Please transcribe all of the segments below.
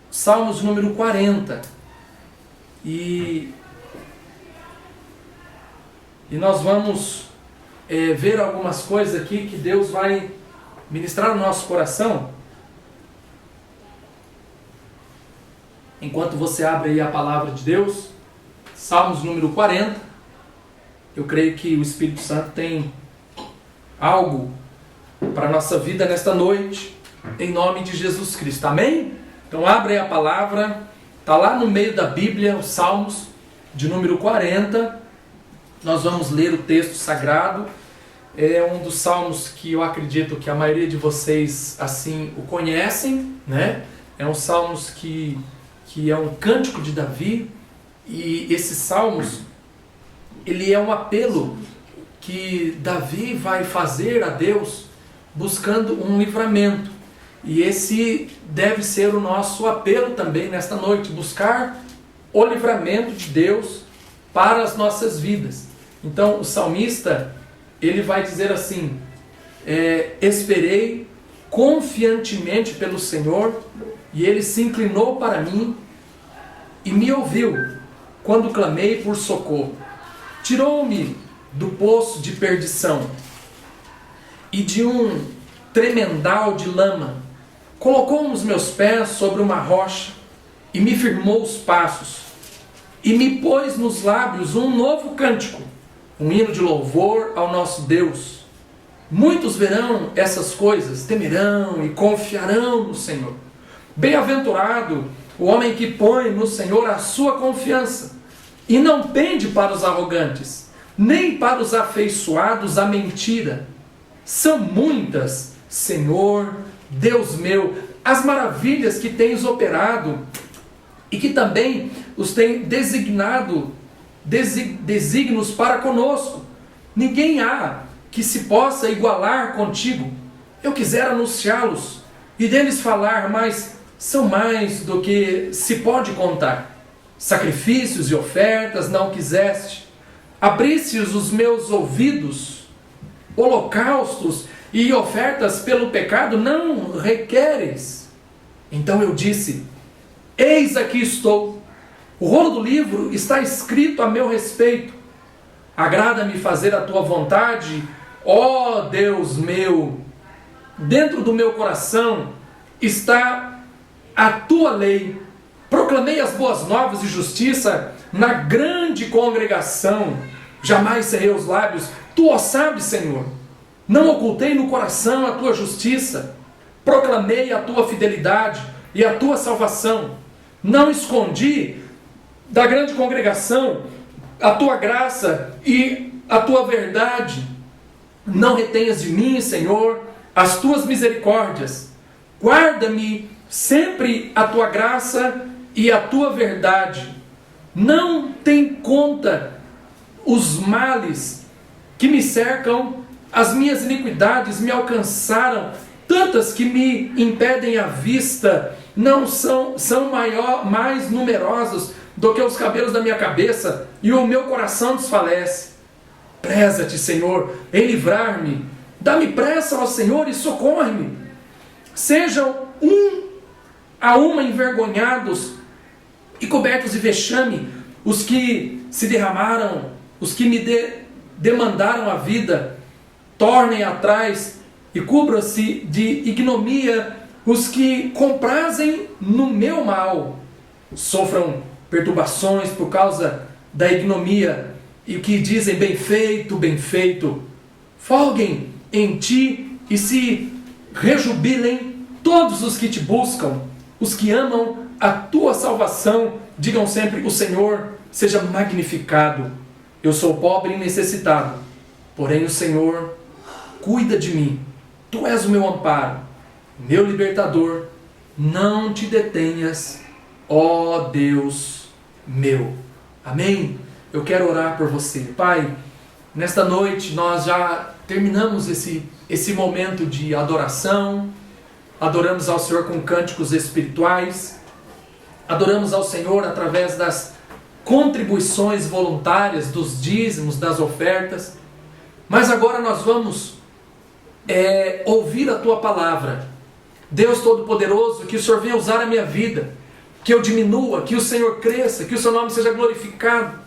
Salmos número 40. E nós vamos ver algumas coisas aqui que Deus vai ministrar no nosso coração. Enquanto você abre aí a palavra de Deus, Salmos número 40, eu creio que o Espírito Santo tem algo para a nossa vida nesta noite, em nome de Jesus Cristo, amém? Então abre aí a palavra, está lá no meio da Bíblia, os Salmos de número 40, nós vamos ler o texto sagrado. É um dos salmos que eu acredito que a maioria de vocês assim o conhecem, né? É um salmos que é um cântico de Davi, e esses salmos, ele é um apelo que Davi vai fazer a Deus buscando um livramento. E esse deve ser o nosso apelo também nesta noite, buscar o livramento de Deus para as nossas vidas. Então o salmista, ele vai dizer assim: esperei confiantemente pelo Senhor, e Ele se inclinou para mim e me ouviu quando clamei por socorro. Tirou-me do poço de perdição e de um tremendal de lama. Colocou os meus pés sobre uma rocha e me firmou os passos. E me pôs nos lábios um novo cântico, um hino de louvor ao nosso Deus. Muitos verão essas coisas, temerão e confiarão no Senhor. Bem-aventurado o homem que põe no Senhor a sua confiança e não pende para os arrogantes, nem para os afeiçoados à mentira. São muitas, Senhor, Deus meu, as maravilhas que tens operado e que também os tem designado, desígnios para conosco. Ninguém há que se possa igualar contigo. Eu quisera anunciá-los e deles falar, mas são mais do que se pode contar. Sacrifícios e ofertas não quiseste. Abriste os meus ouvidos. Holocaustos e ofertas pelo pecado não requeres. Então eu disse: eis aqui estou. O rolo do livro está escrito a meu respeito. Agrada-me fazer a tua vontade, ó Deus meu. Dentro do meu coração está a tua lei. Proclamei as boas novas de justiça na grande congregação. Jamais cerrei os lábios. Tu o sabes, Senhor. Não ocultei no coração a tua justiça. Proclamei a tua fidelidade e a tua salvação. Não escondi da grande congregação a tua graça e a tua verdade. Não retenhas de mim, Senhor, as tuas misericórdias. Guarda-me sempre a tua graça e a tua verdade. Não tem conta os males que me cercam, as minhas iniquidades me alcançaram, tantas que me impedem a vista, não são mais numerosos do que os cabelos da minha cabeça, e o meu coração desfalece. Preza-te, Senhor, em livrar-me. Dá-me pressa, ó Senhor, e socorre-me. Sejam a uma envergonhados e cobertos de vexame os que se derramaram, os que me demandaram a vida. Tornem atrás e cubram-se de ignomia os que comprazem no meu mal. Sofram perturbações por causa da ignomia, e que dizem: bem feito, bem feito. Folguem em ti e se rejubilem todos os que te buscam, os que amam a tua salvação. Digam sempre: o Senhor seja magnificado. Eu sou pobre e necessitado, porém o Senhor cuida de mim. Tu és o meu amparo, meu libertador. Não te detenhas, ó Deus meu. Amém? Eu quero orar por você. Pai, nesta noite nós já terminamos esse momento de adoração. Adoramos ao Senhor com cânticos espirituais. Adoramos ao Senhor através das contribuições voluntárias, dos dízimos, das ofertas. Mas agora nós vamos ouvir a tua palavra. Deus Todo-Poderoso, que o Senhor venha usar a minha vida, que eu diminua, que o Senhor cresça, que o seu nome seja glorificado,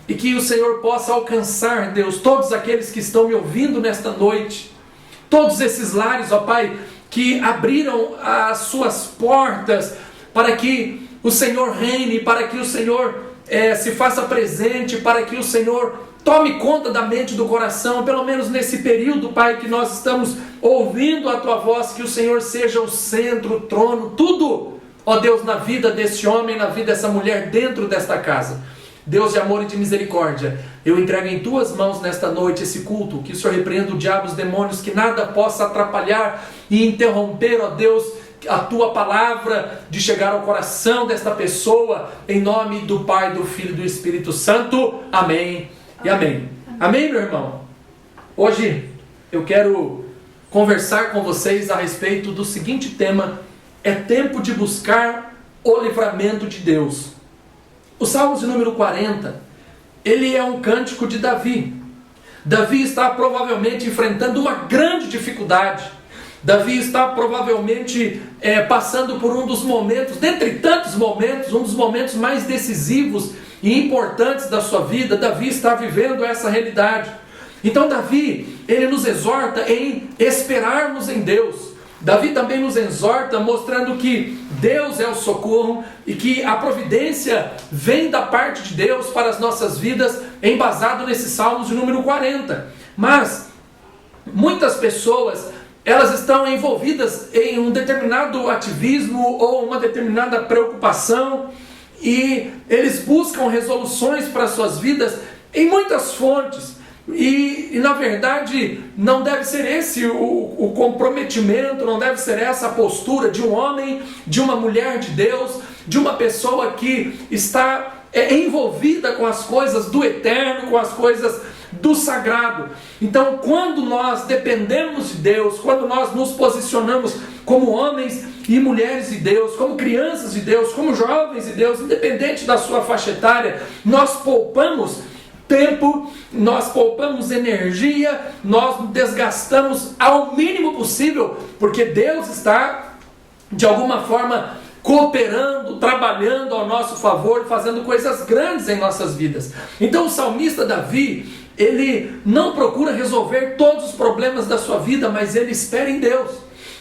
e que o Senhor possa alcançar, Deus, todos aqueles que estão me ouvindo nesta noite, todos esses lares, ó Pai, que abriram as suas portas para que o Senhor reine, para que o Senhor se faça presente, para que o Senhor tome conta da mente e do coração, pelo menos nesse período, Pai, que nós estamos ouvindo a Tua voz, que o Senhor seja o centro, o trono, tudo, ó Deus, na vida desse homem, na vida dessa mulher, dentro desta casa. Deus de amor e de misericórdia, eu entrego em Tuas mãos nesta noite esse culto, que o Senhor repreenda o diabo, os demônios, que nada possa atrapalhar e interromper, ó Deus, a Tua palavra de chegar ao coração desta pessoa, em nome do Pai, do Filho e do Espírito Santo. Amém e amém. Amém, meu irmão? Hoje eu quero conversar com vocês a respeito do seguinte tema: é tempo de buscar o livramento de Deus. O Salmos de número 40, ele é um cântico de Davi. Davi está provavelmente enfrentando uma grande dificuldade. Davi está provavelmente passando por um dos momentos, dentre tantos momentos, um dos momentos mais decisivos e importantes da sua vida. Davi está vivendo essa realidade. Então Davi, ele nos exorta em esperarmos em Deus. Davi também nos exorta mostrando que Deus é o socorro e que a providência vem da parte de Deus para as nossas vidas, embasado nesses Salmos de número 40. Mas muitas pessoas, elas estão envolvidas em um determinado ativismo ou uma determinada preocupação, e eles buscam resoluções para as suas vidas em muitas fontes. E na verdade não deve ser esse o comprometimento, não deve ser essa a postura de um homem, de uma mulher de Deus, de uma pessoa que está envolvida com as coisas do eterno, com as coisas do sagrado. Então, quando nós dependemos de Deus, quando nós nos posicionamos como homens e mulheres de Deus, como crianças de Deus, como jovens de Deus, independente da sua faixa etária, nós poupamos tempo, nós poupamos energia, nós nos desgastamos ao mínimo possível, porque Deus está de alguma forma cooperando, trabalhando ao nosso favor, fazendo coisas grandes em nossas vidas. Então o salmista Davi, ele não procura resolver todos os problemas da sua vida, mas ele espera em Deus.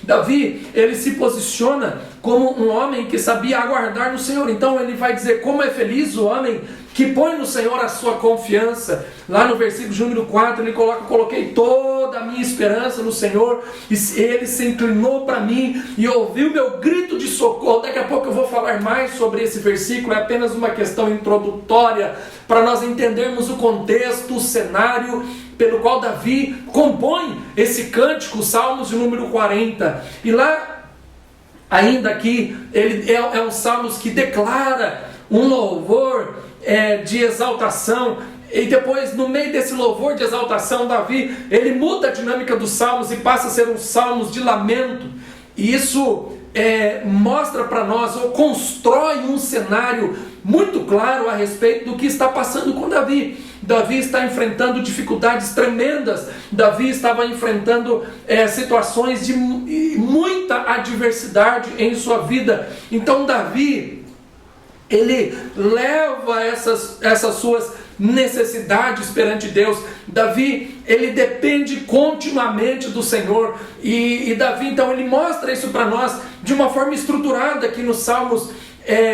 Davi, ele se posiciona como um homem que sabia aguardar no Senhor. Então ele vai dizer como é feliz o homem que põe no Senhor a sua confiança. Lá no versículo de número 4 ele coloca: coloquei toda a minha esperança no Senhor, e ele se inclinou para mim e ouviu meu grito de socorro. Daqui a pouco eu vou falar mais sobre esse versículo, é apenas uma questão introdutória para nós entendermos o contexto, o cenário pelo qual Davi compõe esse cântico, Salmos de número 40. E lá, ainda aqui, ele é um Salmos que declara um louvor de exaltação. E depois, no meio desse louvor de exaltação, Davi, ele muda a dinâmica dos Salmos e passa a ser um Salmos de lamento. E isso mostra para nós, ou constrói um cenário muito claro a respeito do que está passando com Davi. Davi está enfrentando dificuldades tremendas. Davi estava enfrentando situações de muita adversidade em sua vida. Então Davi, ele leva essas suas necessidades perante Deus. Davi, ele depende continuamente do Senhor. E Davi, então, ele mostra isso para nós de uma forma estruturada aqui nos Salmos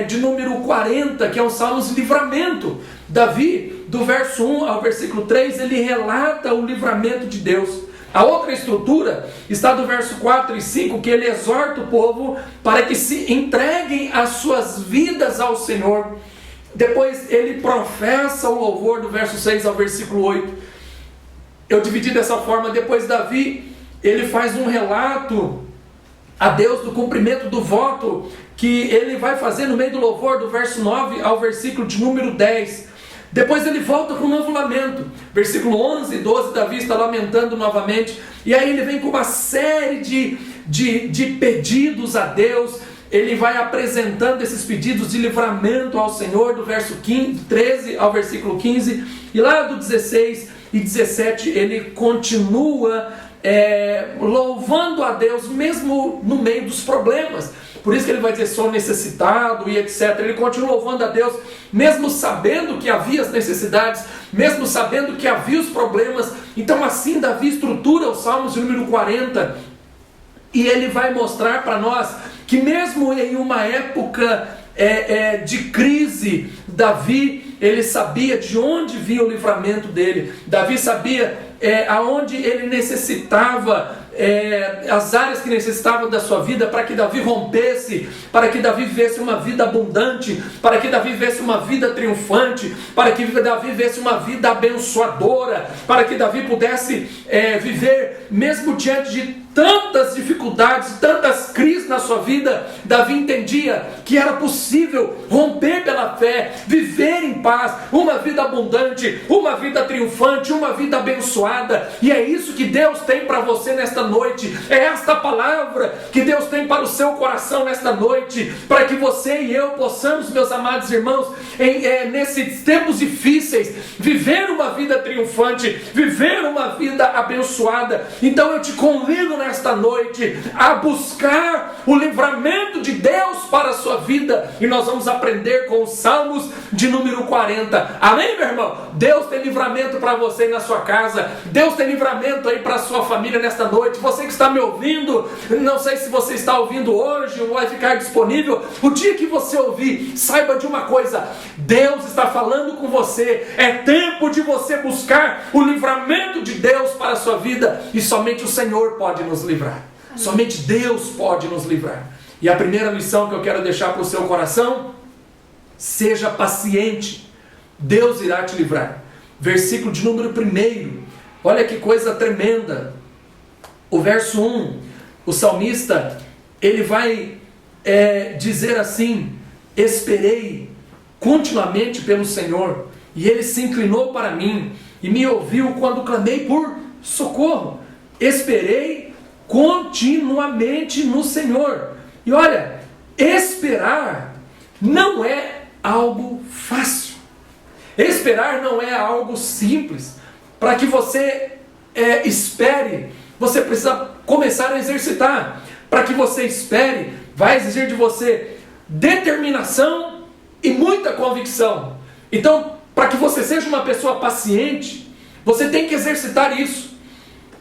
de número 40, que é um Salmos de livramento. Davi, do verso 1 ao versículo 3, ele relata o livramento de Deus. A outra estrutura está do verso 4 e 5, que ele exorta o povo para que se entreguem as suas vidas ao Senhor. Depois ele professa o louvor do verso 6 ao versículo 8. Eu dividi dessa forma. Depois Davi, ele faz um relato a Deus do cumprimento do voto que ele vai fazer no meio do louvor, do verso 9 ao versículo de número 10. Depois ele volta com um novo lamento. Versículo 11 e 12, Davi está lamentando novamente. E aí ele vem com uma série de pedidos a Deus. Ele vai apresentando esses pedidos de livramento ao Senhor, do verso 13 ao versículo 15. E lá do 16 e 17 ele continua louvando a Deus mesmo no meio dos problemas. Por isso que ele vai dizer, sou necessitado e etc. Ele continua louvando a Deus, mesmo sabendo que havia as necessidades, mesmo sabendo que havia os problemas. Então assim Davi estrutura os Salmos de número 40, e ele vai mostrar para nós que mesmo em uma época de crise, Davi, ele sabia de onde vinha o livramento dele. Davi sabia aonde ele necessitava, as áreas que necessitavam da sua vida, para que Davi rompesse, para que Davi vivesse uma vida abundante, para que Davi vivesse uma vida triunfante, para que Davi vivesse uma vida abençoadora, para que Davi pudesse viver mesmo diante de tantas dificuldades, tantas crises na sua vida. Davi entendia que era possível romper pela fé, viver em paz, uma vida abundante, uma vida triunfante, uma vida abençoada. E é isso que Deus tem para você nesta noite. É esta palavra que Deus tem para o seu coração nesta noite, para que você e eu possamos, meus amados irmãos, nesses tempos difíceis, viver uma vida triunfante, viver uma vida abençoada. Então eu te convido nesta noite a buscar o livramento de Deus para a sua vida, e nós vamos aprender com os Salmos de número 40. Amém, meu irmão? Deus tem livramento para você aí na sua casa, Deus tem livramento aí para a sua família nesta noite. Você que está me ouvindo, não sei se você está ouvindo hoje ou vai ficar disponível, o dia que você ouvir, saiba de uma coisa: Deus está falando com você. É tempo de você buscar o livramento de Deus para a sua vida, e somente o Senhor pode nos livrar. Somente Deus pode nos livrar. E a primeira lição que eu quero deixar para o seu coração: seja paciente, Deus irá te livrar. Versículo de número 1, olha que coisa tremenda. O verso 1, o salmista, ele vai dizer assim: esperei continuamente pelo Senhor, e Ele se inclinou para mim, e me ouviu quando clamei por socorro. Esperei continuamente no Senhor. E olha, esperar não é algo fácil. Esperar não é algo simples. Para que você espere, você precisa começar a exercitar. Para que você espere, vai exigir de você determinação e muita convicção. Então, para que você seja uma pessoa paciente, você tem que exercitar isso.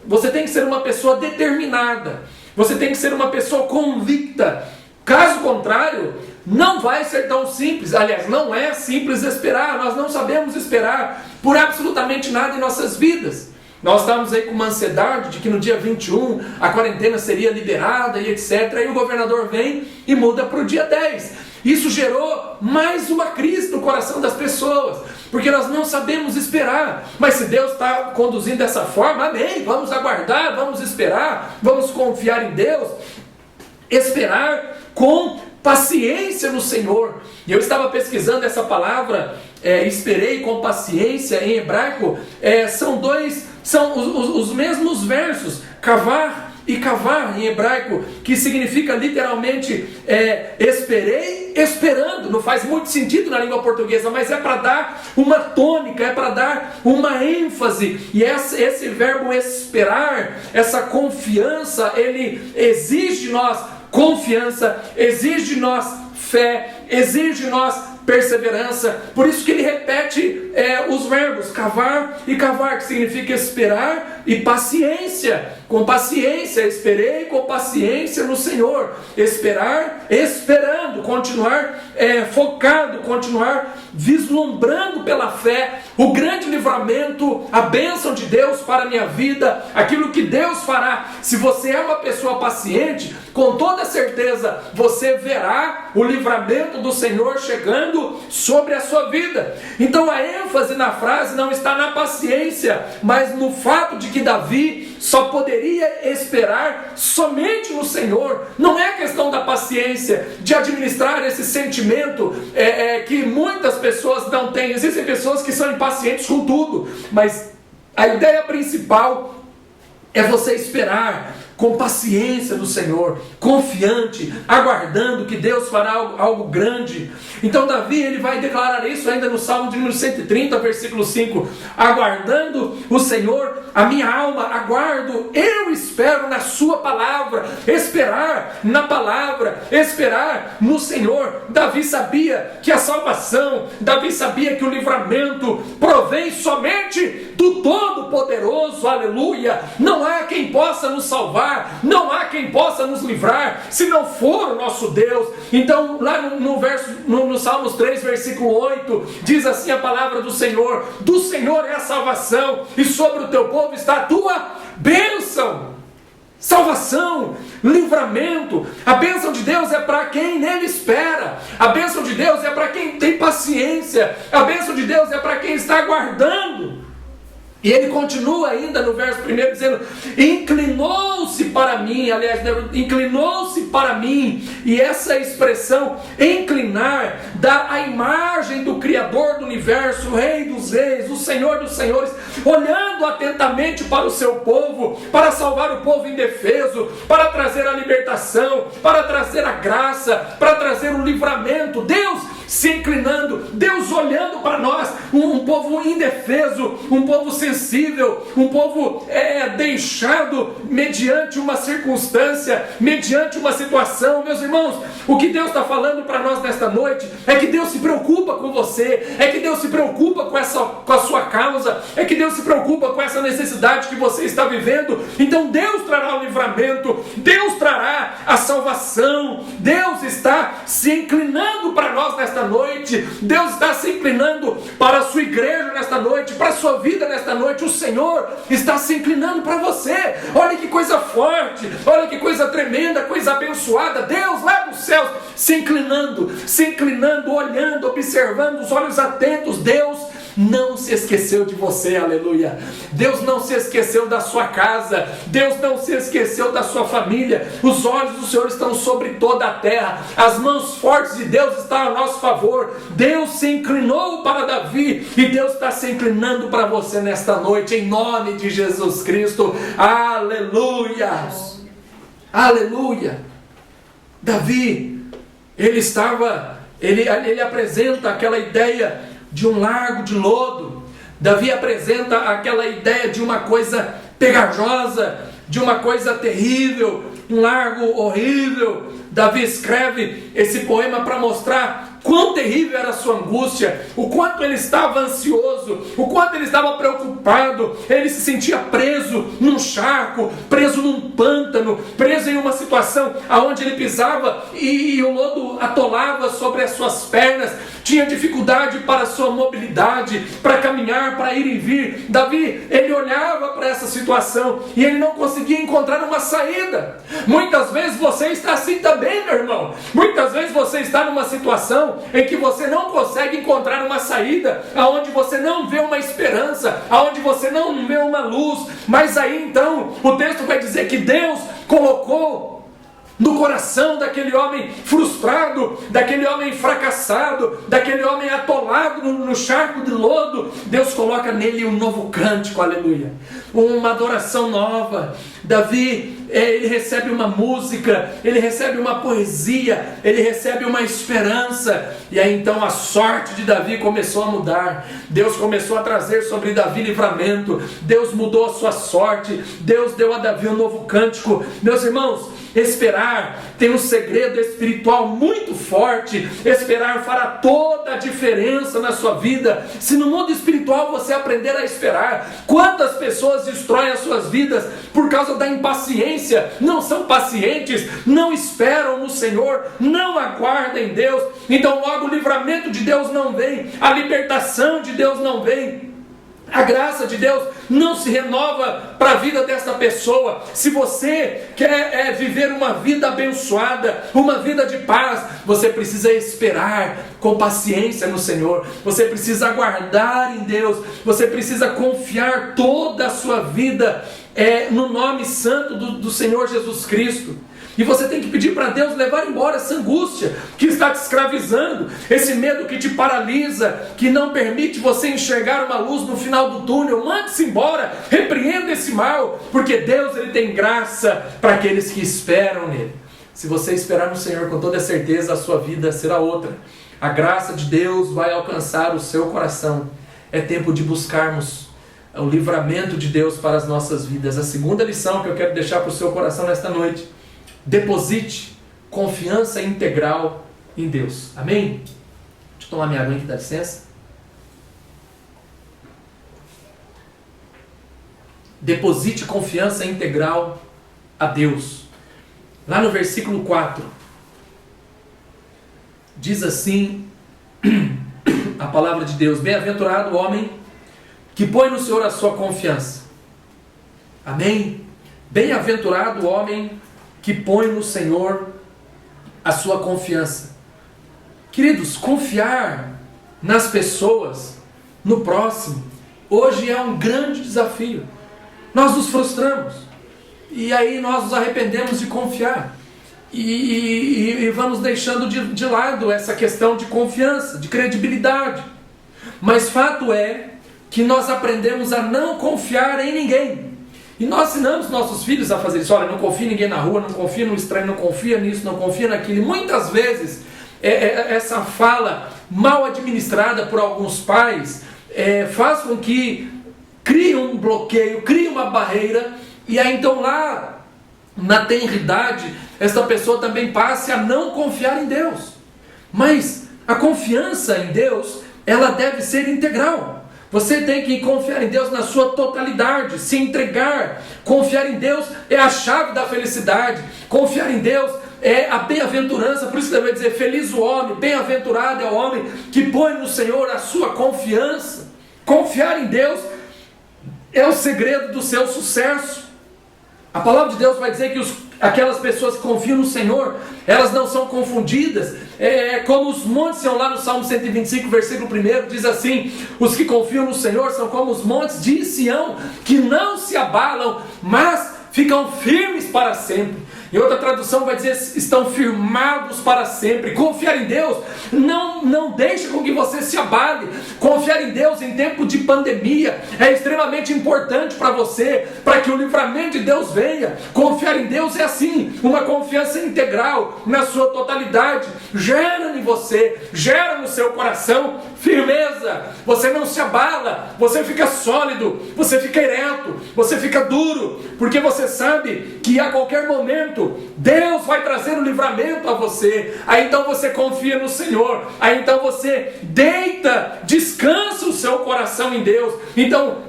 Você tem que ser uma pessoa determinada. Você tem que ser uma pessoa convicta. Caso contrário, não vai ser tão simples. Aliás, não é simples esperar. Nós não sabemos esperar por absolutamente nada em nossas vidas. Nós estávamos aí com uma ansiedade de que no dia 21 a quarentena seria liberada e etc. Aí o governador vem e muda para o dia 10. Isso gerou mais uma crise no coração das pessoas, porque nós não sabemos esperar. Mas se Deus está conduzindo dessa forma, amém, vamos aguardar, vamos esperar, vamos confiar em Deus. Esperar com paciência no Senhor. E eu estava pesquisando essa palavra, esperei com paciência, em hebraico, são os mesmos versos, cavar e cavar em hebraico, que significa literalmente esperei esperando. Não faz muito sentido na língua portuguesa, mas é para dar uma tônica, é para dar uma ênfase. E esse verbo esperar, essa confiança, ele exige de nós confiança, exige de nós fé, exige de nós perseverança. Por isso que ele repete os verbos cavar e cavar, que significa esperar e paciência. Com paciência, esperei com paciência no Senhor. Esperar, esperando, continuar focado, continuar vislumbrando pela fé o grande livramento, a bênção de Deus para a minha vida, aquilo que Deus fará. Se você é uma pessoa paciente, com toda certeza você verá o livramento do Senhor chegando sobre a sua vida. Então a ênfase na frase não está na paciência, mas no fato de que Davi só poderia esperar somente no Senhor. Não é questão da paciência, de administrar esse sentimento que muitas pessoas não têm. Existem pessoas que são impacientes com tudo, mas a ideia principal é você esperar com paciência do Senhor, confiante, aguardando que Deus fará algo grande. Então Davi, ele vai declarar isso ainda no Salmo de número 130, versículo 5, aguardando o Senhor, a minha alma aguardo, eu espero na sua palavra. Esperar na palavra, esperar no Senhor. Davi sabia que a salvação, Davi sabia que o livramento provém somente do Todo-Poderoso, aleluia. Não há quem possa nos salvar, não há quem possa nos livrar, se não for o nosso Deus. Então lá no Salmos 3, versículo 8, diz assim a palavra do Senhor é a salvação, e sobre o teu povo está a tua bênção. Salvação, livramento. A bênção de Deus é para quem nele espera. A bênção de Deus é para quem tem paciência. A bênção de Deus é para quem está aguardando. E ele continua ainda no verso 1 dizendo, inclinou-se para mim, aliás, inclinou-se para mim. E essa expressão, inclinar, dá a imagem do Criador do universo, o Rei dos Reis, o Senhor dos Senhores, olhando atentamente para o seu povo, para salvar o povo indefeso, para trazer a libertação, para trazer a graça, para trazer o livramento. Deus se inclinando, Deus olhando para nós, um povo indefeso, um povo sensível, um povo deixado mediante uma circunstância, mediante uma situação. Meus irmãos, o que Deus está falando para nós nesta noite é que Deus se preocupa com você, é que Deus se preocupa com a sua causa, é que Deus se preocupa com essa necessidade que você está vivendo. Então Deus trará o livramento, Deus trará a salvação. Deus está se inclinando para nós nesta noite, Deus está se inclinando para a sua igreja nesta noite, para a sua vida nesta noite. O Senhor está se inclinando para você. Olha que coisa forte, olha que coisa tremenda, coisa abençoada. Deus lá dos céus se inclinando, olhando, observando, os olhos atentos. Deus não se esqueceu de você, aleluia. Deus não se esqueceu da sua casa, Deus não se esqueceu da sua família. Os olhos do Senhor estão sobre toda a terra, as mãos fortes de Deus estão a nosso favor. Deus se inclinou para Davi e Deus está se inclinando para você nesta noite, em nome de Jesus Cristo, aleluia, aleluia. Davi, ele apresenta aquela ideia de um lago de lodo. Davi apresenta aquela ideia de uma coisa pegajosa, de uma coisa terrível, um lago horrível. Davi escreve esse poema para mostrar quão terrível era a sua angústia, o quanto ele estava ansioso, o quanto ele estava preocupado. Ele se sentia preso num charco, preso num pântano, preso em uma situação onde ele pisava e o lodo atolava sobre as suas pernas. Tinha dificuldade para a sua mobilidade, para caminhar, para ir e vir. Davi, ele olhava para essa situação e ele não conseguia encontrar uma saída. Muitas vezes você está assim também, meu irmão. Muitas vezes você está numa situação em que você não consegue encontrar uma saída, aonde você não vê uma esperança, aonde você não vê uma luz. Mas aí então, o texto vai dizer que Deus colocou no coração daquele homem frustrado, daquele homem fracassado, daquele homem atolado no charco de lodo, Deus coloca nele um novo cântico, aleluia, uma adoração nova. Davi, ele recebe uma música, ele recebe uma poesia, ele recebe uma esperança. E aí então a sorte de Davi começou a mudar. Deus começou a trazer sobre Davi livramento. Deus mudou a sua sorte. Deus deu a Davi um novo cântico. Meus irmãos, esperar tem um segredo espiritual muito forte. Esperar fará toda a diferença na sua vida. Se no mundo espiritual você aprender a esperar, quantas pessoas destroem as suas vidas por causa da impaciência, não são pacientes, não esperam no Senhor, não aguardam em Deus. Então logo o livramento de Deus não vem, a libertação de Deus não vem, a graça de Deus não se renova para a vida desta pessoa. Se você quer viver uma vida abençoada, uma vida de paz, você precisa esperar com paciência no Senhor. Você precisa aguardar em Deus. Você precisa confiar toda a sua vida no nome santo do Senhor Jesus Cristo. E você tem que pedir para Deus levar embora essa angústia que está te escravizando, esse medo que te paralisa, que não permite você enxergar uma luz no final do túnel. Mande-se embora, repreenda esse mal, porque Deus, Ele tem graça para aqueles que esperam nele. Se você esperar no Senhor com toda certeza, a sua vida será outra. A graça de Deus vai alcançar o seu coração. É tempo de buscarmos o livramento de Deus para as nossas vidas. A segunda lição que eu quero deixar para o seu coração nesta noite: deposite confiança integral em Deus. Amém? Deixa eu tomar minha água aqui, dá licença. Deposite confiança integral a Deus. Lá no versículo 4, diz assim a palavra de Deus: bem-aventurado o homem que põe no Senhor a sua confiança. Amém? Bem-aventurado o homem que põe no Senhor a sua confiança. Queridos, confiar nas pessoas, no próximo, hoje é um grande desafio. Nós nos frustramos, e aí nós nos arrependemos de confiar, e vamos deixando de lado essa questão de confiança, de credibilidade. Mas fato é que nós aprendemos a não confiar em ninguém. E nós ensinamos nossos filhos a fazer isso. Olha, não confia em ninguém na rua, não confia no estranho, não confia nisso, não confia naquilo. E muitas vezes, essa fala mal administrada por alguns pais faz com que crie um bloqueio, crie uma barreira. E aí então lá, na tenridade, essa pessoa também passe a não confiar em Deus. Mas a confiança em Deus, ela deve ser integral. Você tem que confiar em Deus na sua totalidade, se entregar. Confiar em Deus é a chave da felicidade. Confiar em Deus é a bem-aventurança. Por isso deve dizer: feliz o homem, bem-aventurado é o homem que põe no Senhor a sua confiança. Confiar em Deus é o segredo do seu sucesso. A palavra de Deus vai dizer que aquelas pessoas que confiam no Senhor, elas não são confundidas. Como os montes são lá no Salmo 125, versículo 1, diz assim: os que confiam no Senhor são como os montes de Sião, que não se abalam, mas ficam firmes para sempre. Em outra tradução vai dizer: estão firmados para sempre. Confiar em Deus não deixa com que você se abale. Confiar em Deus em tempo de pandemia é extremamente importante para você, para que o livramento de Deus venha. Confiar em Deus é assim, uma confiança integral na sua totalidade. Gera em você, gera no seu coração firmeza. Você não se abala, você fica sólido, você fica ereto, você fica duro, porque você sabe que a qualquer momento Deus vai trazer o livramento a você. Aí então você confia no Senhor, aí então você deita, descansa o seu coração em Deus. Então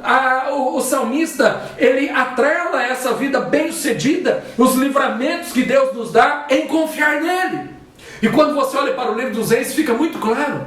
o salmista, ele atrela essa vida bem-sucedida, os livramentos que Deus nos dá, em confiar nele. E quando você olha para o livro dos Reis, fica muito claro.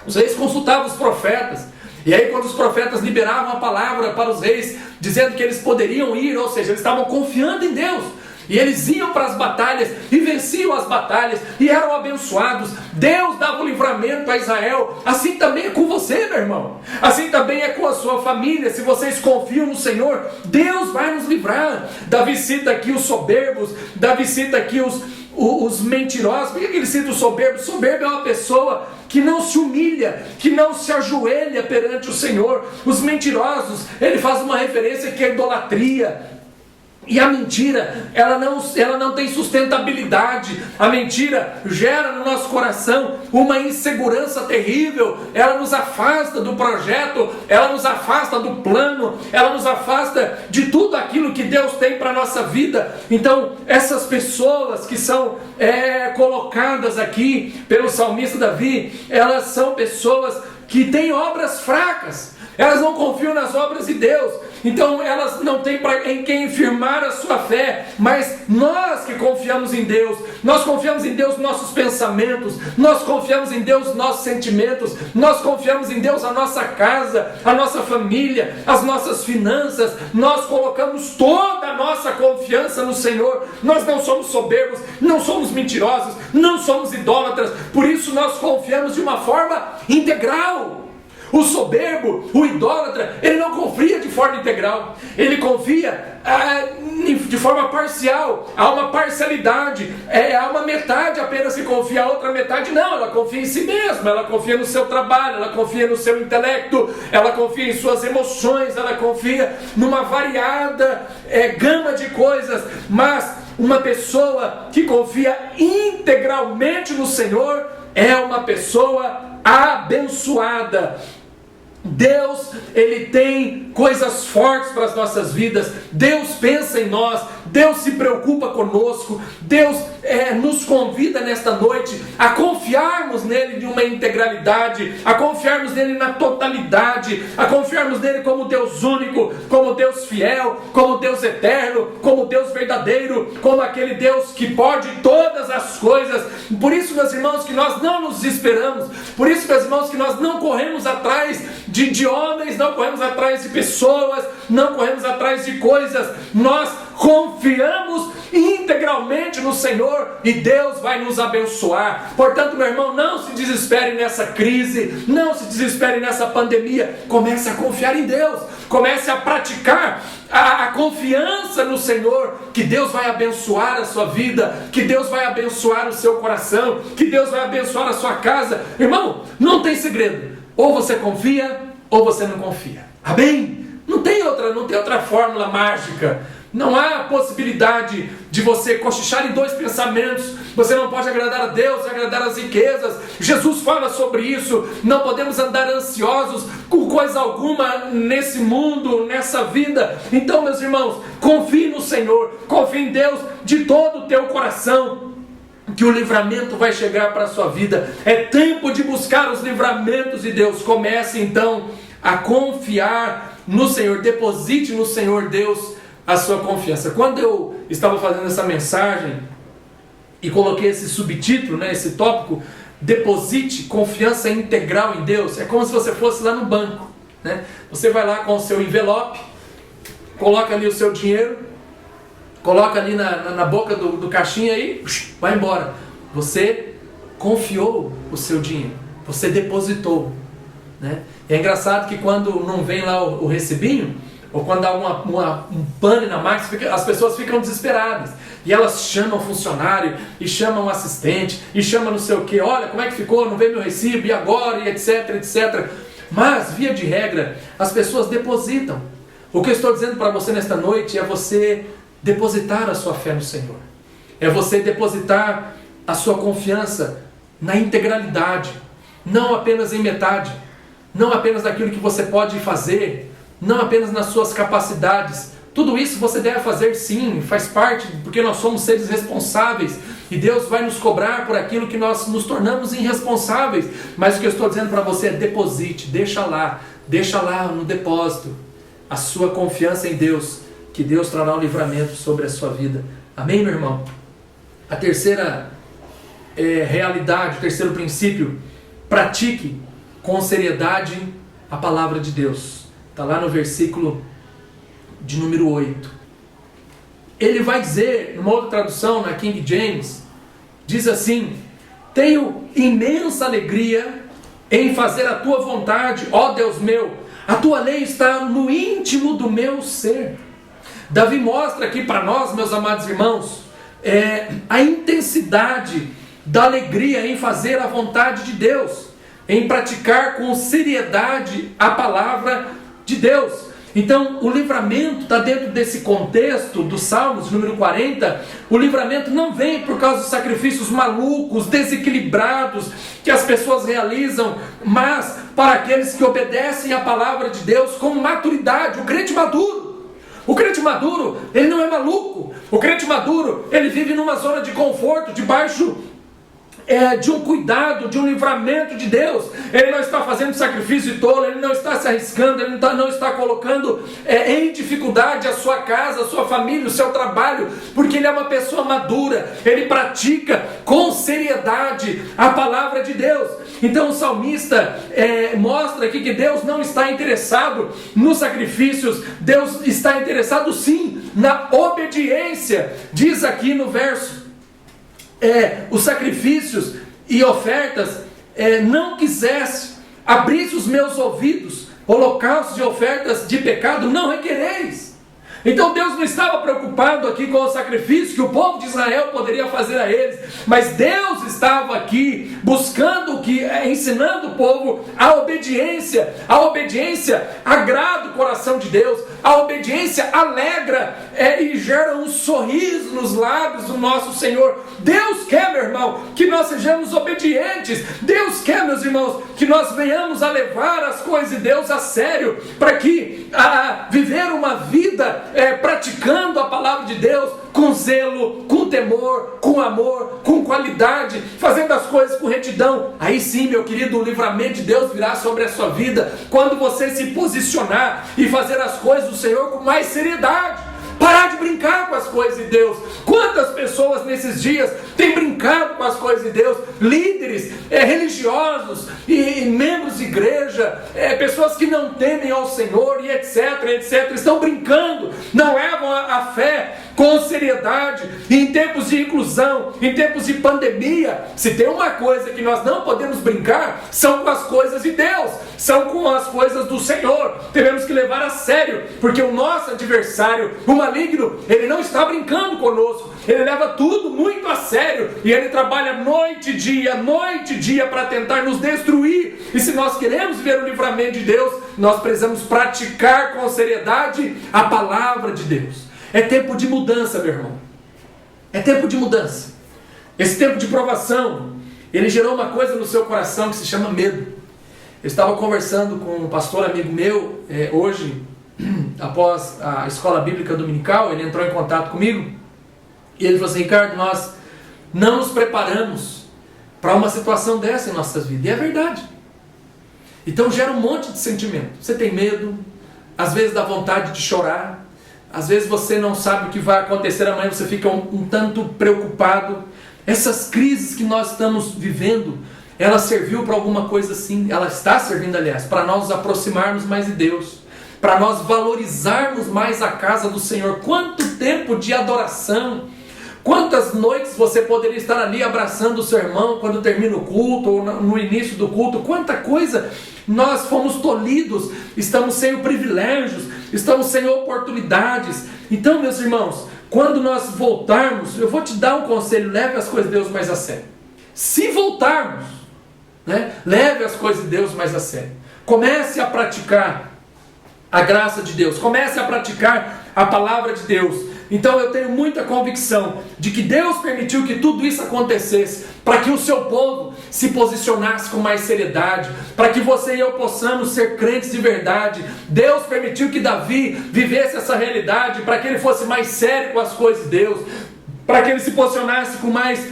Os reis consultavam os profetas, e aí quando os profetas liberavam a palavra para os reis, dizendo que eles poderiam ir, ou seja, eles estavam confiando em Deus, e eles iam para as batalhas, e venciam as batalhas, e eram abençoados. Deus dava o livramento a Israel. Assim também é com você, meu irmão. Assim também é com a sua família. Se vocês confiam no Senhor, Deus vai nos livrar. Davi cita aqui os soberbos, Davi cita aqui os mentirosos. Por que ele cita o soberbo? Soberbo é uma pessoa que não se humilha, que não se ajoelha perante o Senhor. Os mentirosos, ele faz uma referência que é idolatria. E a mentira, ela não tem sustentabilidade. A mentira gera no nosso coração uma insegurança terrível. Ela nos afasta do projeto, ela nos afasta do plano, ela nos afasta de tudo aquilo que Deus tem para a nossa vida. Então, essas pessoas que são colocadas aqui pelo salmista Davi, elas são pessoas que têm obras fracas. Elas não confiam nas obras de Deus, então elas não têm em quem firmar a sua fé. Mas nós que confiamos em Deus, nós confiamos em Deus nossos pensamentos, nós confiamos em Deus nossos sentimentos, nós confiamos em Deus a nossa casa, a nossa família, as nossas finanças. Nós colocamos toda a nossa confiança no Senhor. Nós não somos soberbos, não somos mentirosos, não somos idólatras. Por isso nós confiamos de uma forma integral. O soberbo, o idólatra, ele não confia de forma integral, ele confia de forma parcial, há uma parcialidade, há uma metade apenas que confia, a outra metade não, ela confia em si mesma, ela confia no seu trabalho, ela confia no seu intelecto, ela confia em suas emoções, ela confia numa variada gama de coisas, mas uma pessoa que confia integralmente no Senhor é uma pessoa abençoada. Deus, Ele tem coisas fortes para as nossas vidas. Deus pensa em nós, Deus se preocupa conosco, Deus nos convida nesta noite a confiarmos nele de uma integralidade, a confiarmos nele na totalidade, a confiarmos nele como Deus único, como Deus fiel, como Deus eterno, como Deus verdadeiro, como aquele Deus que pode todas as coisas. Por isso, meus irmãos, que nós não nos desesperamos, por isso, meus irmãos, que nós não corremos atrás de homens, não corremos atrás de pessoas, não corremos atrás de coisas, nós confiamos integralmente no Senhor e Deus vai nos abençoar. Portanto, meu irmão, não se desespere nessa crise, não se desespere nessa pandemia, comece a confiar em Deus, comece a praticar a confiança no Senhor, que Deus vai abençoar a sua vida, que Deus vai abençoar o seu coração, que Deus vai abençoar a sua casa. Irmão, não tem segredo, ou você confia ou você não confia, amém? Não tem outra fórmula mágica. Não há possibilidade de você cochichar em dois pensamentos. Você não pode agradar a Deus e agradar as riquezas. Jesus fala sobre isso. Não podemos andar ansiosos com coisa alguma nesse mundo, nessa vida. Então, meus irmãos, confie no Senhor, confie em Deus de todo o teu coração, que o livramento vai chegar para a sua vida. É tempo de buscar os livramentos de Deus. Comece então a confiar no Senhor. Deposite no Senhor Deus a sua confiança. Quando eu estava fazendo essa mensagem e coloquei esse subtítulo, esse tópico, deposite confiança integral em Deus, é como se você fosse lá no banco, Você vai lá com o seu envelope, coloca ali o seu dinheiro, coloca ali na boca do caixinha e vai embora. Você confiou o seu dinheiro, você depositou, É engraçado que quando não vem lá o recibinho, ou quando há um pane na máquina, as pessoas ficam desesperadas. E elas chamam o funcionário, e chamam o assistente, e chamam não sei o que. Olha, como é que ficou? Não veio meu recibo, e agora? E etc, etc. Mas, via de regra, as pessoas depositam. O que eu estou dizendo para você nesta noite é você depositar a sua fé no Senhor. É você depositar a sua confiança na integralidade. Não apenas em metade. Não apenas naquilo que você pode fazer, não apenas nas suas capacidades. Tudo isso você deve fazer sim, faz parte, porque nós somos seres responsáveis e Deus vai nos cobrar por aquilo que nós nos tornamos irresponsáveis. Mas o que eu estou dizendo para você é deposite, deixa lá no depósito a sua confiança em Deus, que Deus trará um livramento sobre a sua vida. Amém, meu irmão? A terceira realidade, o terceiro princípio: pratique com seriedade a palavra de Deus. Está lá no versículo de número 8. Ele vai dizer, numa outra tradução, na King James, diz assim: tenho imensa alegria em fazer a tua vontade, ó Deus meu, a tua lei está no íntimo do meu ser. Davi mostra aqui para nós, meus amados irmãos, a intensidade da alegria em fazer a vontade de Deus, em praticar com seriedade a palavra de Deus. Então, o livramento está dentro desse contexto do Salmos, número 40. O livramento não vem por causa dos sacrifícios malucos, desequilibrados, que as pessoas realizam, mas para aqueles que obedecem à palavra de Deus com maturidade. O crente maduro, ele não é maluco. O crente maduro, ele vive numa zona de conforto, debaixo de um cuidado, de um livramento de Deus. Ele não está fazendo sacrifício tolo, ele não está se arriscando, ele não está colocando em dificuldade a sua casa, a sua família, o seu trabalho, porque ele é uma pessoa madura, ele pratica com seriedade a palavra de Deus. Então o salmista mostra aqui que Deus não está interessado nos sacrifícios, Deus está interessado sim na obediência. Diz aqui no verso: os sacrifícios e ofertas não quiseste, abrisse os meus ouvidos, holocaustos e ofertas de pecado não requereis. Então Deus não estava preocupado aqui com o sacrifício que o povo de Israel poderia fazer a eles, mas Deus estava aqui buscando ensinando o povo a obediência. A obediência agrada o coração de Deus, a obediência alegra e gera um sorriso nos lábios do nosso Senhor. Deus quer, meu irmão, que nós sejamos obedientes. Deus quer, meus irmãos, que nós venhamos a levar as coisas de Deus a sério, para que viver uma vida praticando a palavra de Deus com zelo, com temor, com amor, com qualidade, fazendo as coisas com retidão. Aí sim, meu querido, o livramento de Deus virá sobre a sua vida quando você se posicionar e fazer as coisas do Senhor com mais seriedade. Parar de brincar com as coisas de Deus. Quantas pessoas nesses dias têm brincado com as coisas de Deus? Líderes religiosos e membros de igreja, pessoas que não temem ao Senhor e etc, estão brincando, não levam a fé com seriedade. E em tempos de inclusão, em tempos de pandemia, se tem uma coisa que nós não podemos brincar, são com as coisas de Deus, são com as coisas do Senhor. Devemos que levar a sério, porque o nosso adversário, o maligno, ele não está brincando conosco, ele leva tudo muito a sério, e ele trabalha noite e dia para tentar nos destruir. E se nós queremos ver o livramento de Deus, nós precisamos praticar com seriedade a palavra de Deus. É tempo de mudança, meu irmão. É tempo de mudança. Esse tempo de provação, ele gerou uma coisa no seu coração que se chama medo. Eu estava conversando com um pastor amigo meu, hoje, após a escola bíblica dominical. Ele entrou em contato comigo, e ele falou assim: Ricardo, nós não nos preparamos para uma situação dessa em nossas vidas. E é verdade. Então gera um monte de sentimento. Você tem medo, às vezes dá vontade de chorar, às vezes você não sabe o que vai acontecer amanhã, você fica um tanto preocupado. Essas crises que nós estamos vivendo, ela serviu para alguma coisa assim, ela está servindo, aliás, para nós nos aproximarmos mais de Deus, para nós valorizarmos mais a casa do Senhor. Quanto tempo de adoração, quantas noites você poderia estar ali abraçando o seu irmão quando termina o culto, ou no início do culto. Quanta coisa nós fomos tolhidos, estamos sem privilégios, estamos sem oportunidades. Então, meus irmãos, quando nós voltarmos, eu vou te dar um conselho: leve as coisas de Deus mais a sério. Se voltarmos, leve as coisas de Deus mais a sério. Comece a praticar a graça de Deus, comece a praticar a palavra de Deus. Então eu tenho muita convicção de que Deus permitiu que tudo isso acontecesse para que o seu povo se posicionasse com mais seriedade, para que você e eu possamos ser crentes de verdade. Deus permitiu que Davi vivesse essa realidade para que ele fosse mais sério com as coisas de Deus, para que ele se posicionasse com mais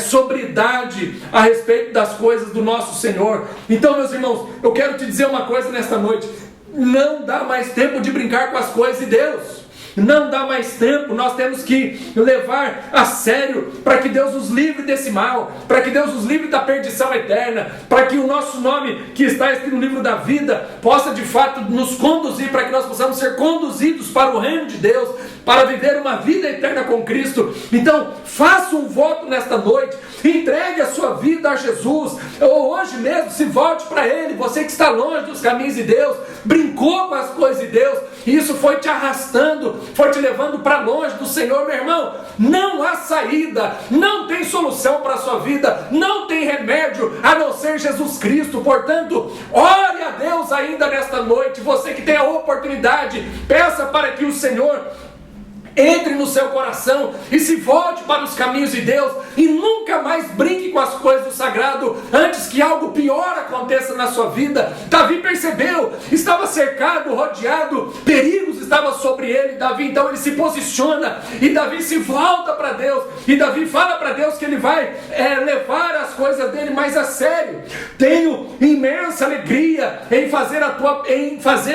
sobriedade a respeito das coisas do nosso Senhor. Então, meus irmãos, eu quero te dizer uma coisa nesta noite: não dá mais tempo de brincar com as coisas de Deus. Não dá mais tempo. Nós temos que levar a sério, para que Deus nos livre desse mal, para que Deus nos livre da perdição eterna, para que o nosso nome que está escrito no livro da vida possa de fato nos conduzir, para que nós possamos ser conduzidos para o reino de Deus, para viver uma vida eterna com Cristo. Então faça um voto nesta noite, entregue a sua vida a Jesus, ou hoje mesmo se volte para Ele. Você que está longe dos caminhos de Deus, brincou com as coisas de Deus, e isso foi te arrastando, foi te levando para longe do Senhor, meu irmão. Não há saída, não tem solução para a sua vida, não tem remédio a não ser Jesus Cristo. Portanto, ore a Deus ainda nesta noite. Você que tem a oportunidade, peça para que o Senhor entre no seu coração e se volte para os caminhos de Deus, e nunca mais brinque com as coisas do sagrado antes que algo pior aconteça na sua vida. Davi percebeu, estava cercado, rodeado, perigos estavam sobre ele. Davi, então, ele se posiciona, e Davi se volta para Deus, e Davi fala para Deus que ele vai levar as coisas dele mais a sério. Tenho imensa alegria em fazer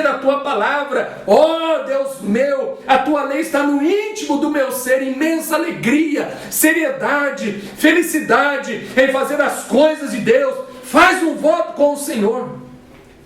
a tua palavra, ó Deus meu, a tua lei está no íntimo do meu ser. Imensa alegria, seriedade, felicidade em fazer as coisas de Deus. Faz um voto com o Senhor.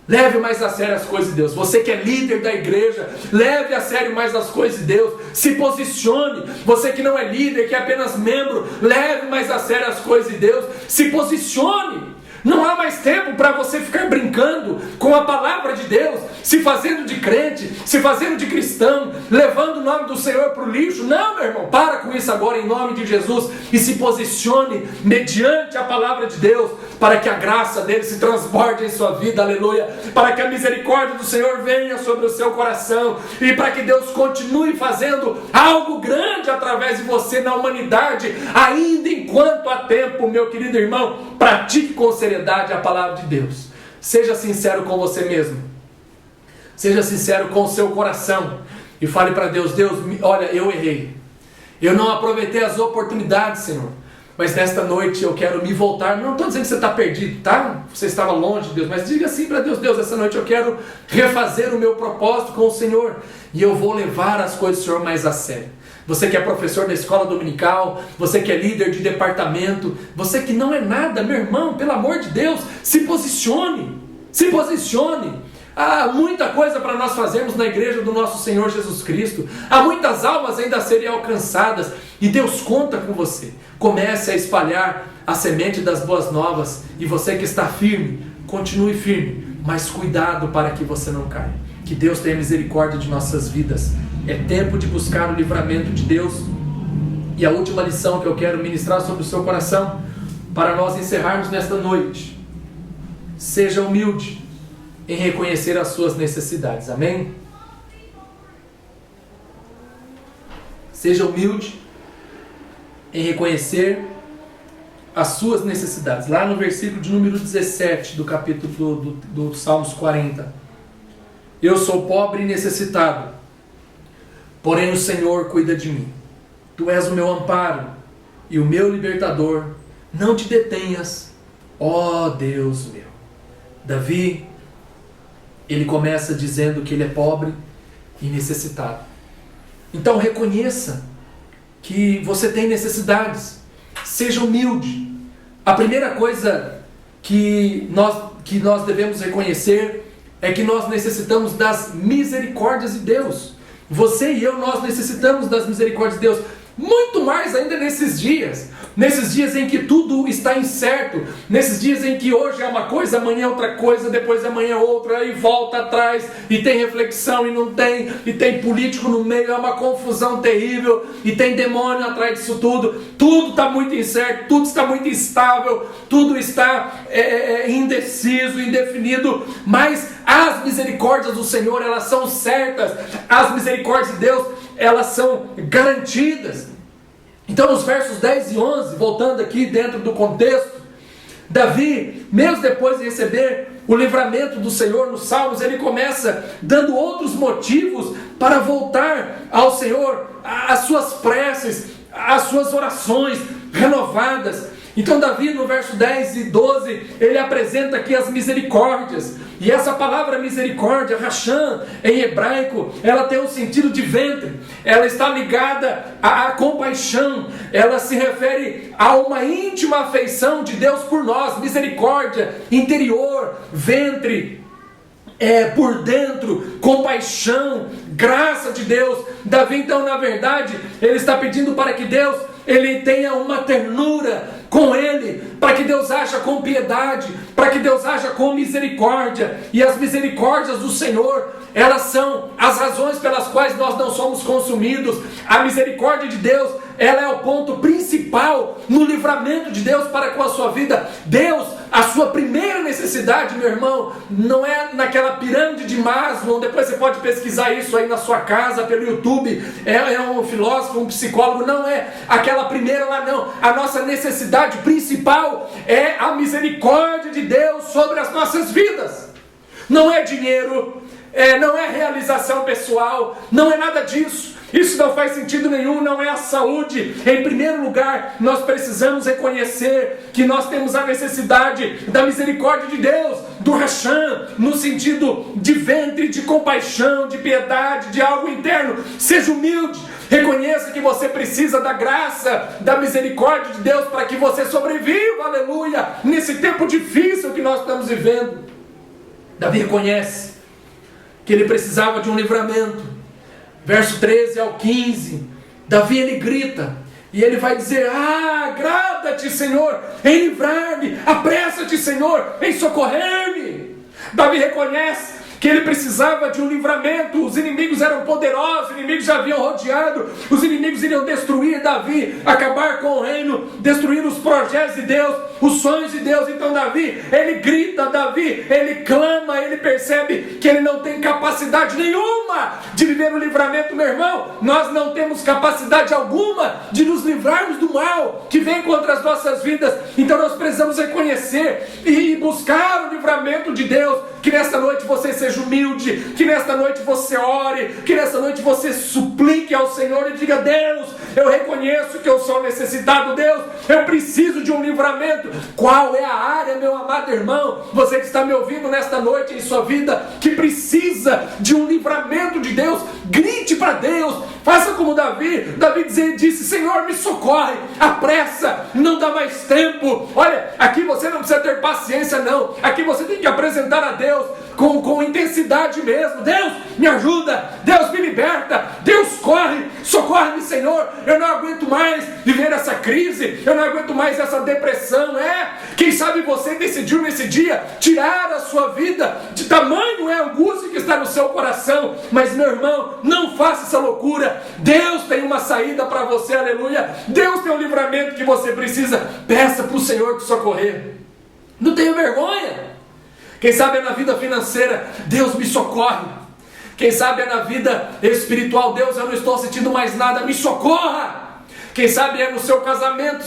Leve mais a sério as coisas de Deus. Você que é líder da igreja, leve a sério mais as coisas de Deus. Se posicione. Você que não é líder, que é apenas membro, leve mais a sério as coisas de Deus. Se posicione. Não há mais tempo para você ficar brincando com a palavra de Deus, se fazendo de crente, se fazendo de cristão, levando o nome do Senhor para o lixo. Não, meu irmão, para com isso agora em nome de Jesus e se posicione mediante a palavra de Deus, para que a graça dele se transborde em sua vida, aleluia, para que a misericórdia do Senhor venha sobre o seu coração e para que Deus continue fazendo algo grande através de você na humanidade, ainda enquanto há tempo, meu querido irmão. Pratique com seriedade a palavra de Deus. Seja sincero com você mesmo. Seja sincero com o seu coração e fale para Deus: Deus, olha, eu errei. Eu não aproveitei as oportunidades, Senhor. Mas nesta noite eu quero me voltar. Não estou dizendo que você está perdido, tá? Você estava longe de Deus. Mas diga assim para Deus: Deus, essa noite eu quero refazer o meu propósito com o Senhor. E eu vou levar as coisas do Senhor mais a sério. Você que é professor da escola dominical, você que é líder de departamento, você que não é nada, meu irmão, pelo amor de Deus, se posicione. Se posicione. Há muita coisa para nós fazermos na igreja do nosso Senhor Jesus Cristo. Há muitas almas ainda a serem alcançadas. E Deus conta com você. Comece a espalhar a semente das boas novas. E você que está firme, continue firme. Mas cuidado para que você não caia. Que Deus tenha misericórdia de nossas vidas. É tempo de buscar o livramento de Deus. E a última lição que eu quero ministrar sobre o seu coração, para nós encerrarmos nesta noite: seja humilde em reconhecer as suas necessidades. Amém? Seja humilde em reconhecer as suas necessidades. Lá no versículo de número 17 do capítulo do Salmos 40. Eu sou pobre e necessitado, porém o Senhor cuida de mim. Tu és o meu amparo e o meu libertador. Não te detenhas, ó Deus meu. Davi, ele começa dizendo que ele é pobre e necessitado. Então reconheça que você tem necessidades. Seja humilde. A primeira coisa que nós devemos reconhecer é que nós necessitamos das misericórdias de Deus. Você e eu, nós necessitamos das misericórdias de Deus. Muito mais ainda nesses dias em que tudo está incerto, nesses dias em que hoje é uma coisa, amanhã é outra coisa, depois de amanhã é outra, e volta atrás, e tem reflexão e não tem, e tem político no meio, é uma confusão terrível, e tem demônio atrás disso tudo está muito incerto, tudo está muito instável, tudo está indeciso, indefinido, mas as misericórdias do Senhor, elas são certas, as misericórdias de Deus, elas são garantidas. Então nos versos 10 e 11, voltando aqui dentro do contexto, Davi, mesmo depois de receber o livramento do Senhor nos Salmos, ele começa dando outros motivos para voltar ao Senhor, as suas preces, as suas orações renovadas. Então Davi, no verso 10 e 12, ele apresenta aqui as misericórdias. E essa palavra misericórdia, Racham, em hebraico, ela tem um sentido de ventre. Ela está ligada à compaixão. Ela se refere a uma íntima afeição de Deus por nós. Misericórdia, interior, ventre, por dentro, compaixão, graça de Deus. Davi, então, na verdade, ele está pedindo para que Deus ele tenha uma ternura com ele, para que Deus haja com piedade, para que Deus haja com misericórdia. E as misericórdias do Senhor, elas são as razões pelas quais nós não somos consumidos. A misericórdia de Deus, ela é o ponto principal no livramento de Deus para com a sua vida. Deus, a sua primeira necessidade, meu irmão, não é naquela pirâmide de Maslow. Depois você pode pesquisar isso aí na sua casa, pelo YouTube. É um filósofo, um psicólogo. Não é aquela primeira lá, não. A nossa necessidade principal é a misericórdia de Deus sobre as nossas vidas. Não é dinheiro, não é realização pessoal, não é nada disso. Isso não faz sentido nenhum, não é a saúde. Em primeiro lugar, nós precisamos reconhecer que nós temos a necessidade da misericórdia de Deus, do Racham, no sentido de ventre, de compaixão, de piedade, de algo interno. Seja humilde, reconheça que você precisa da graça, da misericórdia de Deus para que você sobreviva, aleluia, nesse tempo difícil que nós estamos vivendo. Davi reconhece que ele precisava de um livramento. Verso 13 ao 15, Davi ele grita, E ele vai dizer: agrada-te, Senhor, em livrar-me, apressa-te, Senhor, em socorrer-me. Davi reconhece que ele precisava de um livramento. Os inimigos eram poderosos, os inimigos já haviam rodeado, os inimigos iriam destruir Davi, acabar com o reino, destruir os projetos de Deus, os sonhos de Deus. Então Davi, ele grita, Davi, ele clama, ele percebe que ele não tem capacidade nenhuma de viver o livramento. Meu irmão, nós não temos capacidade alguma de nos livrarmos do mal que vem contra as nossas vidas. Então nós precisamos reconhecer e buscar o livramento de Deus. Que nesta noite você seja humilde, que nesta noite você ore, que nesta noite você suplique ao Senhor e diga: Deus, eu reconheço que eu sou necessitado, Deus, eu preciso de um livramento. Qual é a área, meu amado irmão, você que está me ouvindo nesta noite em sua vida, que precisa de um livramento de Deus? Grite para Deus, faça como Davi disse: Senhor, me socorre, apressa, não dá mais tempo. Olha, aqui você não precisa ter paciência não, aqui você tem que apresentar a Deus com intensidade mesmo. Deus, me ajuda, Deus, me liberta, Deus, socorre-me, Senhor, eu não aguento mais viver essa crise, eu não aguento mais essa depressão. Quem sabe você decidiu nesse dia tirar a sua vida, de tamanho é a angústia que está no seu coração. Mas meu irmão, não faça essa loucura. Deus tem uma saída para você, aleluia. Deus tem um livramento que você precisa. Peça para o Senhor te socorrer, não tenha vergonha. Quem sabe é na vida financeira, Deus me socorre. Quem sabe é na vida espiritual, Deus, eu não estou sentindo mais nada, me socorra. Quem sabe é no seu casamento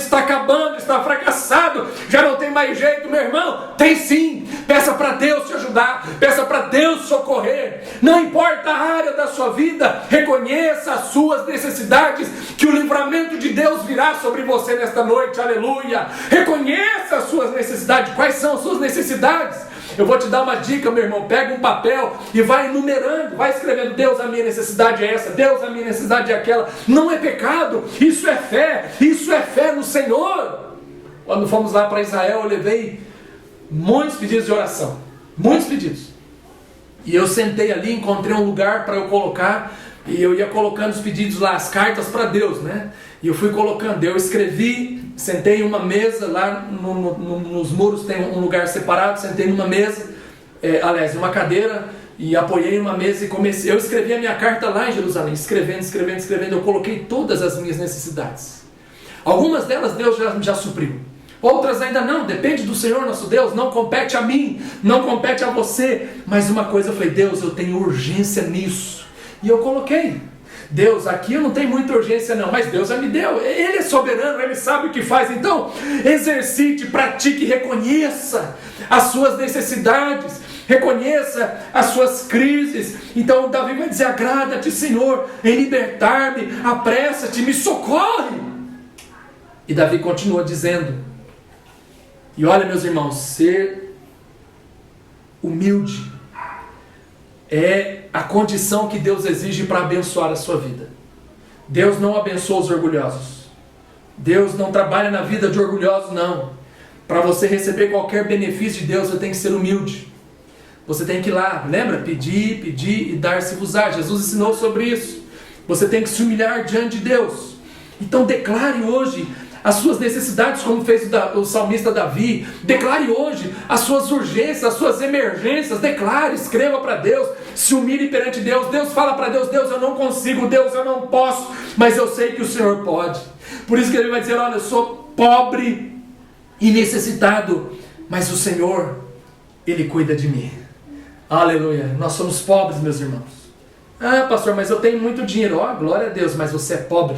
está acabando, está fracassado, já não tem mais jeito. Meu irmão, tem sim. Peça para Deus te ajudar, peça para Deus socorrer. Não importa a área da sua vida, reconheça as suas necessidades, que o livramento de Deus virá sobre você nesta noite, aleluia. Reconheça as suas necessidades. Quais são as suas necessidades? Eu vou te dar uma dica, meu irmão. Pega um papel e vai enumerando, vai escrevendo: Deus, a minha necessidade é essa, Deus, a minha necessidade é aquela. Não é pecado, isso é fé no Senhor. Quando fomos lá para Israel, eu levei muitos pedidos de oração, muitos pedidos. E eu sentei ali, encontrei um lugar para eu colocar, e eu ia colocando os pedidos lá, as cartas para Deus, né? E eu fui colocando, eu escrevi, sentei em uma mesa, lá nos muros tem um lugar separado, sentei numa mesa, uma cadeira, e apoiei uma mesa e comecei. Eu escrevi a minha carta lá em Jerusalém, escrevendo, eu coloquei todas as minhas necessidades. Algumas delas Deus já supriu, outras ainda não, depende do Senhor nosso Deus, não compete a mim, não compete a você. Mas uma coisa eu falei: Deus, eu tenho urgência nisso, e eu coloquei. Deus, aqui eu não tenho muita urgência não, mas Deus já me deu, Ele é soberano, Ele sabe o que faz. Então, exercite, pratique, reconheça as suas necessidades, reconheça as suas crises. Então Davi vai dizer: agrada-te, Senhor, em libertar-me, apressa-te, me socorre. E Davi continua dizendo, e olha, meus irmãos, ser humilde é a condição que Deus exige para abençoar a sua vida. Deus não abençoa os orgulhosos. Deus não trabalha na vida de orgulhosos, não. Para você receber qualquer benefício de Deus, você tem que ser humilde. Você tem que ir lá, lembra? Pedir e dar-se-vos-á. Jesus ensinou sobre isso. Você tem que se humilhar diante de Deus. Então declare hoje as suas necessidades, como fez o salmista Davi. Declare hoje as suas urgências, as suas emergências. Declare, escreva para Deus, se humilhe perante Deus. Deus fala para Deus: Deus, eu não consigo, Deus, eu não posso, mas eu sei que o Senhor pode. Por isso que Ele vai dizer: olha, eu sou pobre e necessitado, mas o Senhor, Ele cuida de mim. Aleluia. Nós somos pobres, meus irmãos. Pastor, mas eu tenho muito dinheiro. Glória a Deus, mas você é pobre.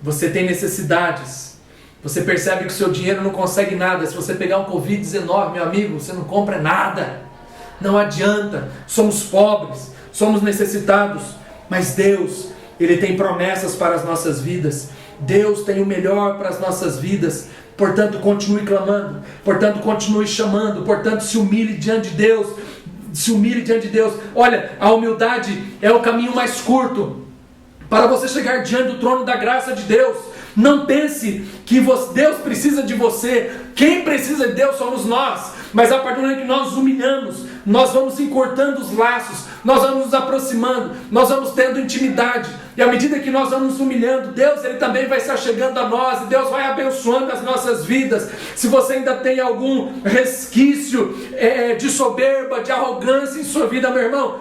Você tem necessidades. Você percebe que o seu dinheiro não consegue nada. Se você pegar um Covid-19, meu amigo, você não compra nada. Não adianta. Somos pobres, somos necessitados. Mas Deus, Ele tem promessas para as nossas vidas. Deus tem o melhor para as nossas vidas. Portanto, continue clamando. Portanto, continue chamando. Portanto, se humilhe diante de Deus. Se humilhe diante de Deus. Olha, a humildade é o caminho mais curto para você chegar diante do trono da graça de Deus. Não pense que Deus precisa de você. Quem precisa de Deus somos nós. Mas a partir do momento que nós nos humilhamos, nós vamos encurtando os laços, nós vamos nos aproximando, nós vamos tendo intimidade, E à medida que nós vamos nos humilhando, Deus Ele também vai se achegando a nós, e Deus vai abençoando as nossas vidas. Se você ainda tem algum resquício de soberba, de arrogância em sua vida, meu irmão,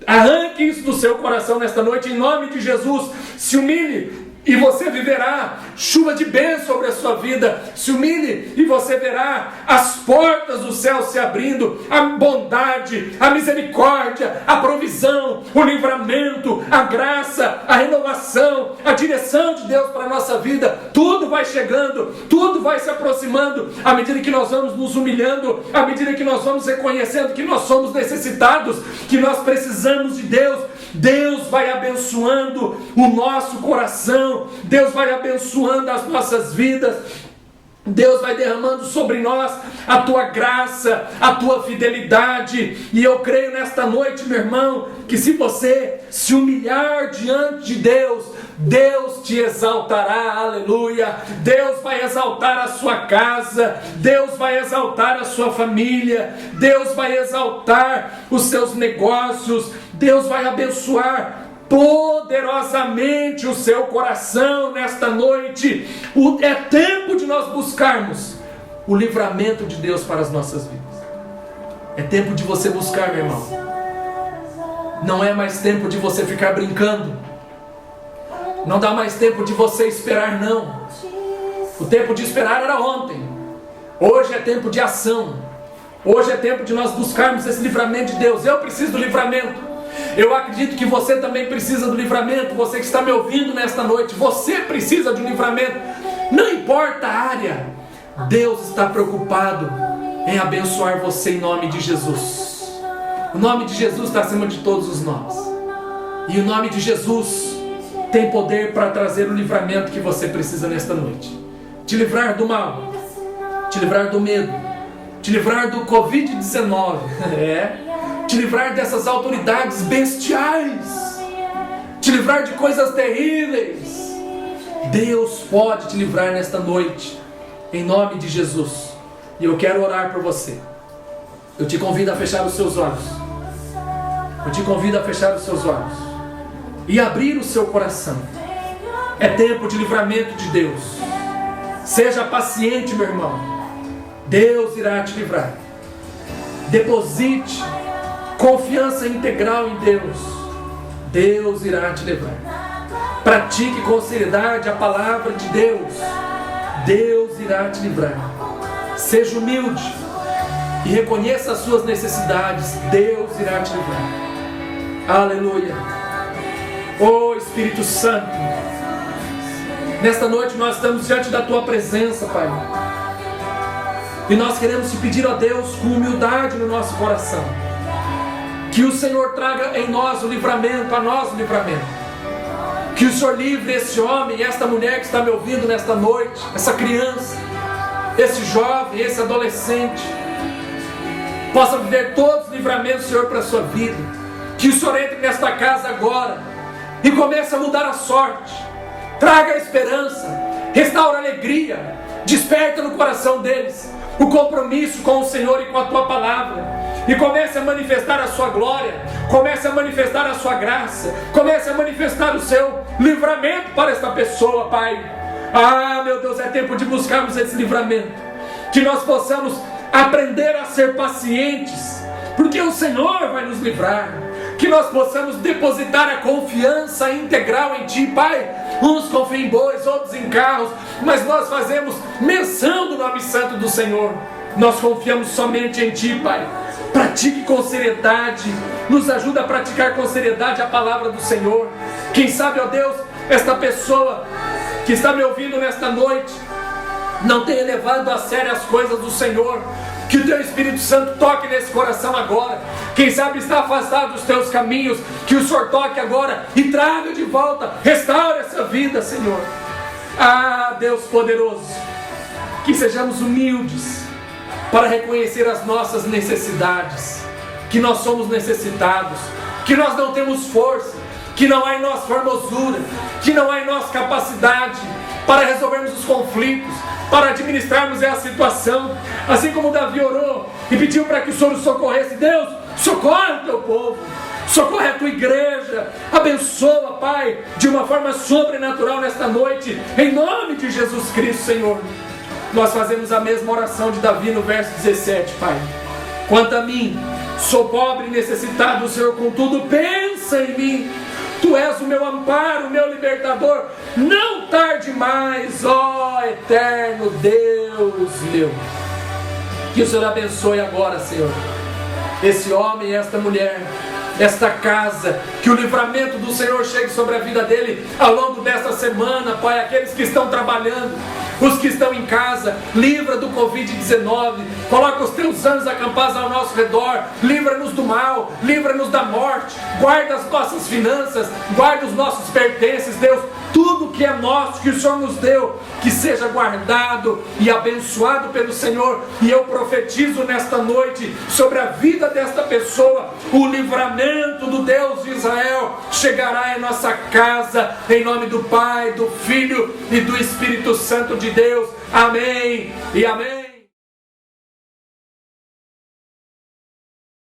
arranque isso do seu coração nesta noite, em nome de Jesus. Se humilhe e você viverá chuva de bênção sobre a sua vida. Se humilhe e você verá as portas do céu se abrindo, a bondade, a misericórdia, a provisão, o livramento, a graça, a renovação, a direção de Deus para a nossa vida. Tudo vai chegando, tudo vai se aproximando, à medida que nós vamos nos humilhando, à medida que nós vamos reconhecendo que nós somos necessitados, que nós precisamos de Deus. Deus vai abençoando o nosso coração, Deus vai abençoando as nossas vidas, Deus vai derramando sobre nós a tua graça, a tua fidelidade. E eu creio nesta noite, meu irmão, que se você se humilhar diante de Deus, Deus te exaltará, aleluia. Deus vai exaltar a sua casa, Deus vai exaltar a sua família, Deus vai exaltar os seus negócios, Deus vai abençoar poderosamente o seu coração nesta noite. É tempo de nós buscarmos o livramento de Deus para as nossas vidas. É tempo de você buscar, meu irmão. Não é mais tempo de você ficar brincando. Não dá mais tempo de você esperar, não. O tempo de esperar era ontem. Hoje é tempo de ação. Hoje é tempo de nós buscarmos esse livramento de Deus. Eu preciso do livramento. Eu acredito que você também precisa do livramento. Você que está me ouvindo nesta noite, você precisa de um livramento. Não importa a área, Deus está preocupado em abençoar você em nome de Jesus. O nome de Jesus está acima de todos os nomes. E o nome de Jesus tem poder para trazer o livramento que você precisa nesta noite. Te livrar do mal, te livrar do medo, te livrar do Covid-19, te livrar dessas autoridades bestiais, te livrar de coisas terríveis. Deus pode te livrar nesta noite, em nome de Jesus. E eu quero orar por você. Eu te convido a fechar os seus olhos. Eu te convido a fechar os seus olhos e abrir o seu coração. É tempo de livramento de Deus. Seja paciente, meu irmão. Deus irá te livrar. Deposite confiança integral em Deus. Deus irá te livrar. Pratique com seriedade a palavra de Deus. Deus irá te livrar. Seja humilde e reconheça as suas necessidades. Deus irá te livrar. Aleluia. Oh Espírito Santo, nesta noite nós estamos diante da Tua presença, Pai. E nós queremos te pedir, ó Deus, com humildade no nosso coração, que o Senhor traga em nós o livramento, a nós o livramento. Que o Senhor livre esse homem, esta mulher que está me ouvindo nesta noite, essa criança, esse jovem, esse adolescente, possa viver todos os livramentos, Senhor, para a sua vida. Que o Senhor entre nesta casa agora e comece a mudar a sorte. Traga a esperança, restaura a alegria, desperta no coração deles o compromisso com o Senhor e com a Tua palavra, e comece a manifestar a Sua glória, comece a manifestar a Sua graça, comece a manifestar o Seu livramento para esta pessoa, Pai. Ah, meu Deus, é tempo de buscarmos esse livramento, que nós possamos aprender a ser pacientes, porque o Senhor vai nos livrar. Que nós possamos depositar a confiança integral em Ti, Pai. Uns confiam em bois, outros em carros, mas nós fazemos menção do nome santo do Senhor. Nós confiamos somente em Ti, Pai. Pratique com seriedade, nos ajuda a praticar com seriedade a palavra do Senhor. Quem sabe, ó Deus, esta pessoa que está me ouvindo nesta noite não tenha levado a sério as coisas do Senhor. Que o Teu Espírito Santo toque nesse coração agora. Quem sabe está afastado dos Teus caminhos, que o Senhor toque agora e traga de volta, restaure essa vida, Senhor. Ah, Deus poderoso, que sejamos humildes para reconhecer as nossas necessidades, que nós somos necessitados, que nós não temos força, que não há em nós formosura, que não há em nós capacidade para resolvermos os conflitos, para administrarmos essa situação. Assim como Davi orou e pediu para que o Senhor o socorresse, Deus, socorre o Teu povo. socorre a tua igreja, abençoa, Pai, de uma forma sobrenatural nesta noite, em nome de Jesus Cristo, Senhor. Nós fazemos a mesma oração de Davi no verso 17, Pai. Quanto a mim, sou pobre e necessitado, Senhor, contudo, pensa em mim. Tu és o meu amparo, o meu libertador. Não tarde mais, ó eterno Deus meu. Que o Senhor abençoe agora, Senhor, esse homem e esta mulher, esta casa, que o livramento do Senhor chegue sobre a vida dele ao longo desta semana, Pai. Aqueles que estão trabalhando, os que estão em casa, livra do Covid-19, coloca os teus anjos acampados ao nosso redor, livra-nos do mal, livra-nos da morte, guarda as nossas finanças, guarda os nossos pertences, Deus, tudo que é nosso, que o Senhor nos deu, que seja guardado e abençoado pelo Senhor. E eu profetizo nesta noite sobre a vida desta pessoa, o livramento do Deus de Israel chegará em nossa casa, em nome do Pai, do Filho e do Espírito Santo de Deus. Amém e amém.